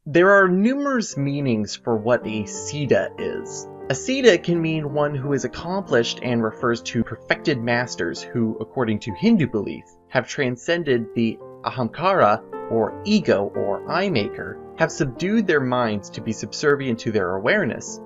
There are numerous meanings for what a Siddha is. A Siddha can mean one who is accomplished and refers to perfected masters who, according to Hindu belief, have transcended the ahamkara, or ego or I maker, have subdued their minds to be subservient to their awareness,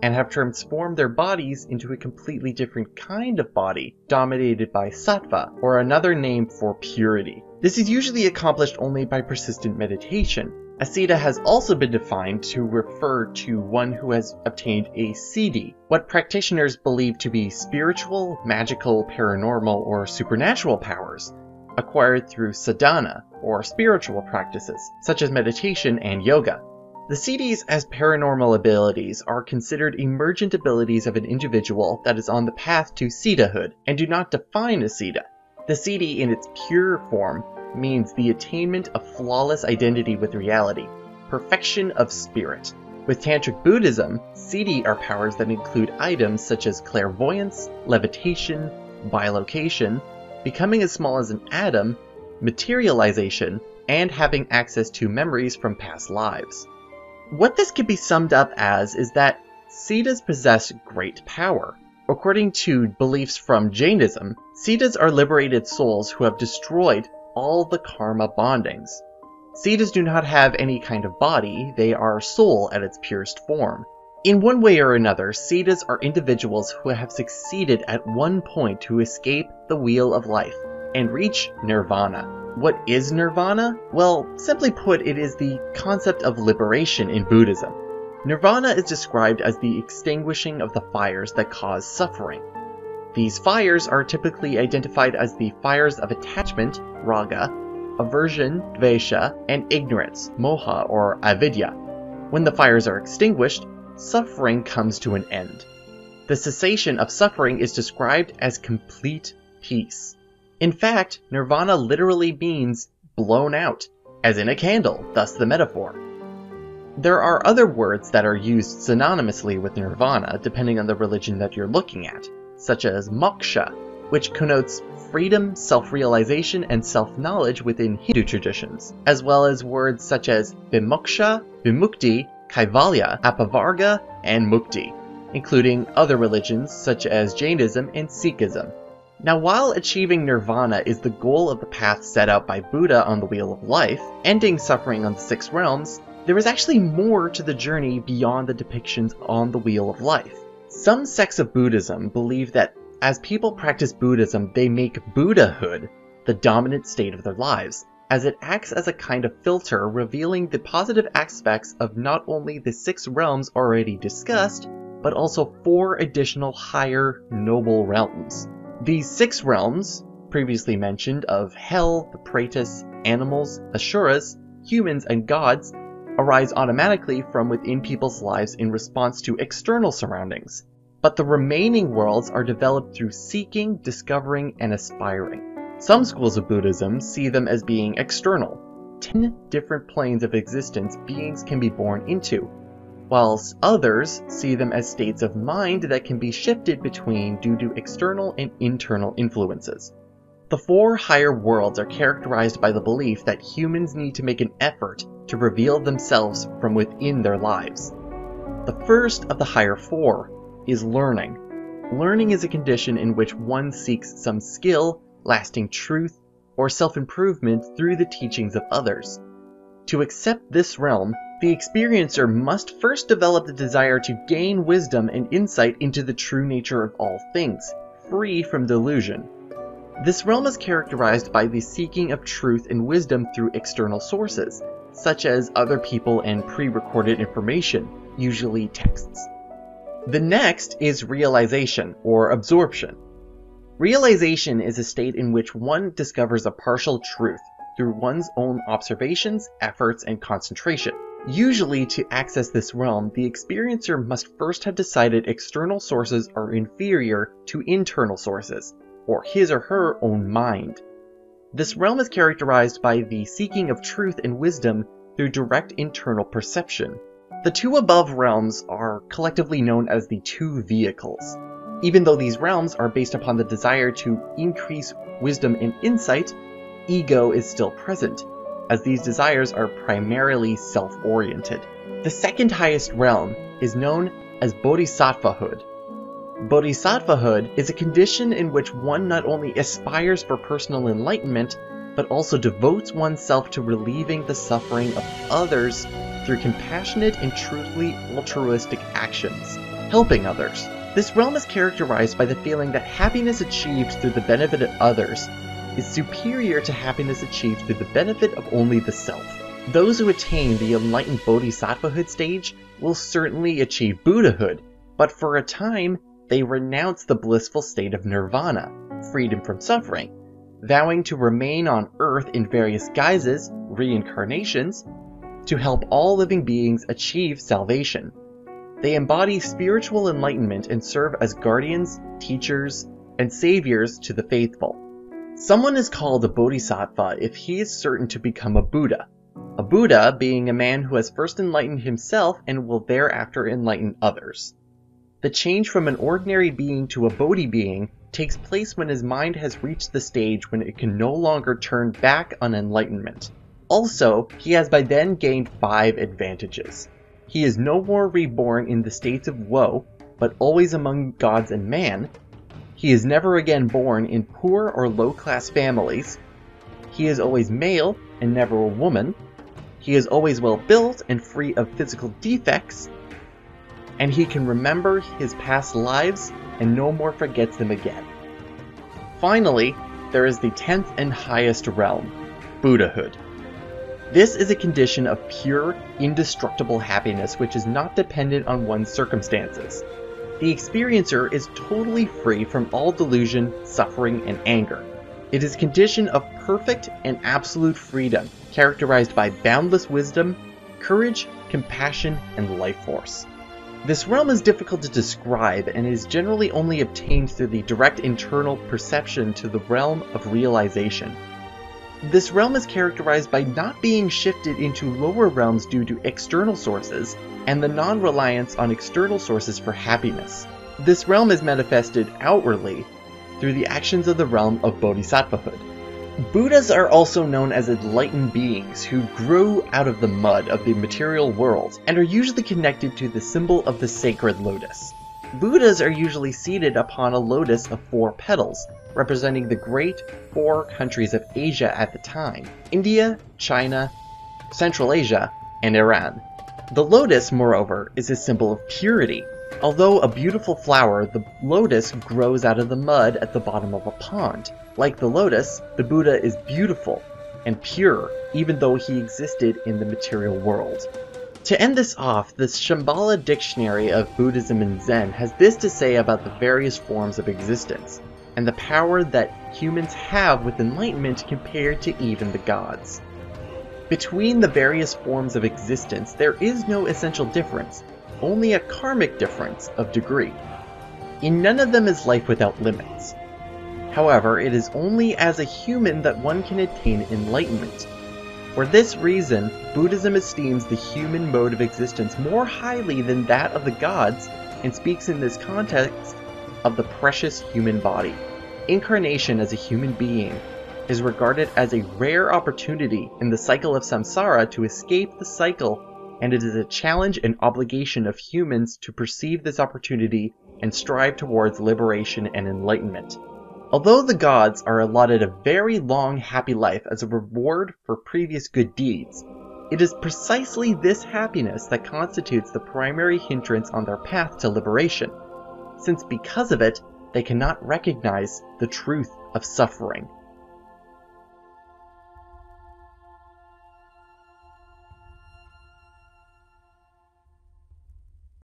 and have transformed their bodies into a completely different kind of body, dominated by sattva, or another name for purity. This is usually accomplished only by persistent meditation. A Siddha has also been defined to refer to one who has obtained a siddhi, what practitioners believe to be spiritual, magical, paranormal, or supernatural powers, acquired through sadhana, or spiritual practices, such as meditation and yoga. The siddhis as paranormal abilities are considered emergent abilities of an individual that is on the path to Siddhahood, and do not define a Siddha. The siddhi in its pure form means the attainment of flawless identity with reality, perfection of spirit. With Tantric Buddhism, siddhi are powers that include items such as clairvoyance, levitation, bilocation, becoming as small as an atom, materialization, and having access to memories from past lives. What this can be summed up as is that Siddhas possess great power. According to beliefs from Jainism, Siddhas are liberated souls who have destroyed all the karma bondings. Siddhas do not have any kind of body, they are soul at its purest form. In one way or another, Siddhas are individuals who have succeeded at one point to escape the wheel of life and reach Nirvana. What is Nirvana? Well, simply put, it is the concept of liberation in Buddhism. Nirvana is described as the extinguishing of the fires that cause suffering. These fires are typically identified as the fires of attachment, raga, aversion, dvesha, and ignorance, moha or avidya. When the fires are extinguished, suffering comes to an end. The cessation of suffering is described as complete peace. In fact, nirvana literally means blown out, as in a candle, thus the metaphor. There are other words that are used synonymously with nirvana depending on the religion that you're looking at, such as moksha, which connotes freedom, self-realization, and self-knowledge within Hindu traditions, as well as words such as vimoksha, vimukti, kaivalya, apavarga, and mukti, including other religions such as Jainism and Sikhism. Now, while achieving nirvana is the goal of the path set out by Buddha on the Wheel of Life, ending suffering on the six realms, there is actually more to the journey beyond the depictions on the Wheel of Life. Some sects of Buddhism believe that as people practice Buddhism, they make Buddhahood the dominant state of their lives, as it acts as a kind of filter revealing the positive aspects of not only the six realms already discussed, but also 4 additional higher, noble realms. These 6 realms, previously mentioned, of hell, the pretas, animals, asuras, humans, and gods, arise automatically from within people's lives in response to external surroundings. But the remaining worlds are developed through seeking, discovering, and aspiring. Some schools of Buddhism see them as being external, 10 different planes of existence beings can be born into, whilst others see them as states of mind that can be shifted between due to external and internal influences. The 4 higher worlds are characterized by the belief that humans need to make an effort to reveal themselves from within their lives. The first of the higher 4 is learning. Learning is a condition in which one seeks some skill, lasting truth, or self-improvement through the teachings of others. To accept this realm, the experiencer must first develop the desire to gain wisdom and insight into the true nature of all things, free from delusion. This realm is characterized by the seeking of truth and wisdom through external sources, such as other people and pre-recorded information, usually texts. The next is realization, or absorption. Realization is a state in which one discovers a partial truth through one's own observations, efforts, and concentration. Usually, to access this realm, the experiencer must first have decided external sources are inferior to internal sources, or his or her own mind. This realm is characterized by the seeking of truth and wisdom through direct internal perception. The 2 above realms are collectively known as the 2 vehicles. Even though these realms are based upon the desire to increase wisdom and insight, ego is still present. as these desires are primarily self-oriented. The second highest realm is known as Bodhisattvahood. Bodhisattvahood is a condition in which one not only aspires for personal enlightenment, but also devotes oneself to relieving the suffering of others through compassionate and truly altruistic actions, helping others. This realm is characterized by the feeling that happiness achieved through the benefit of others is superior to happiness achieved through the benefit of only the self. Those who attain the enlightened Bodhisattvahood stage will certainly achieve Buddhahood, but for a time, they renounce the blissful state of Nirvana, freedom from suffering, vowing to remain on Earth in various guises, reincarnations, to help all living beings achieve salvation. They embody spiritual enlightenment and serve as guardians, teachers, and saviors to the faithful. Someone is called a bodhisattva if he is certain to become a Buddha. A Buddha being a man who has first enlightened himself and will thereafter enlighten others. The change from an ordinary being to a Bodhi being takes place when his mind has reached the stage when it can no longer turn back on enlightenment. Also, he has by then gained 5 advantages. He is no more reborn in the states of woe, but always among gods and man. He is never again born in poor or low-class families. He is always male and never a woman. He is always well-built and free of physical defects. And he can remember his past lives and no more forgets them again. Finally, there is the 10th and highest realm, Buddhahood. This is a condition of pure, indestructible happiness which is not dependent on one's circumstances. The experiencer is totally free from all delusion, suffering, and anger. It is a condition of perfect and absolute freedom, characterized by boundless wisdom, courage, compassion, and life force. This realm is difficult to describe and is generally only obtained through the direct internal perception to the realm of realization. This realm is characterized by not being shifted into lower realms due to external sources, and the non-reliance on external sources for happiness. This realm is manifested outwardly through the actions of the realm of Bodhisattvahood. Buddhas are also known as enlightened beings who grew out of the mud of the material world and are usually connected to the symbol of the sacred lotus. Buddhas are usually seated upon a lotus of 4 petals, representing the great 4 countries of Asia at the time: India, China, Central Asia, and Iran. The lotus, moreover, is a symbol of purity. Although a beautiful flower, the lotus grows out of the mud at the bottom of a pond. Like the lotus, the Buddha is beautiful and pure, even though he existed in the material world. To end this off, the Shambhala Dictionary of Buddhism and Zen has this to say about the various forms of existence, and the power that humans have with enlightenment compared to even the gods. Between the various forms of existence, there is no essential difference, only a karmic difference of degree. In none of them is life without limits. However, it is only as a human that one can attain enlightenment. For this reason, Buddhism esteems the human mode of existence more highly than that of the gods, and speaks in this context of the precious human body. Incarnation as a human being is regarded as a rare opportunity in the cycle of samsara to escape the cycle, and it is a challenge and obligation of humans to perceive this opportunity and strive towards liberation and enlightenment. Although the gods are allotted a very long happy life as a reward for previous good deeds, it is precisely this happiness that constitutes the primary hindrance on their path to liberation, since because of it, they cannot recognize the truth of suffering.